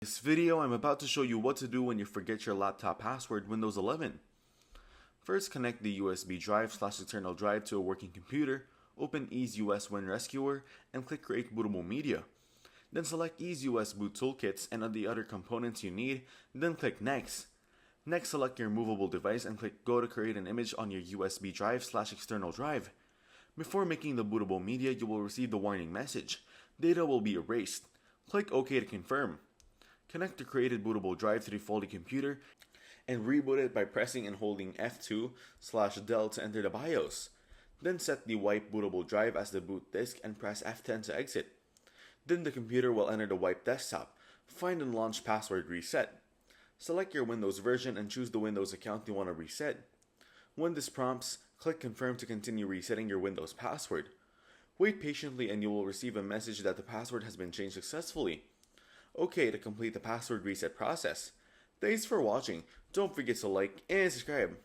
In this video, I'm about to show you what to do when you forget your laptop password Windows 11. First, connect the USB drive/external drive to a working computer, open EaseUS WinRescuer, and click Create Bootable Media. Then select EaseUS Boot Toolkits and the other components you need, then click Next. Next, select your movable device and click Go to create an image on your USB drive/external drive. Before making the bootable media, you will receive the warning message. Data will be erased. Click OK to confirm. Connect the created bootable drive to the faulty computer and reboot it by pressing and holding F2/del to enter the BIOS. Then set the wipe bootable drive as the boot disk and press F10 to exit. Then the computer will enter the wipe desktop. Find and launch password reset. Select your Windows version and choose the Windows account you want to reset. When this prompts, click confirm to continue resetting your Windows password. Wait patiently and you will receive a message that the password has been changed successfully. OK to complete the password reset process. Thanks for watching. Don't forget to like and subscribe.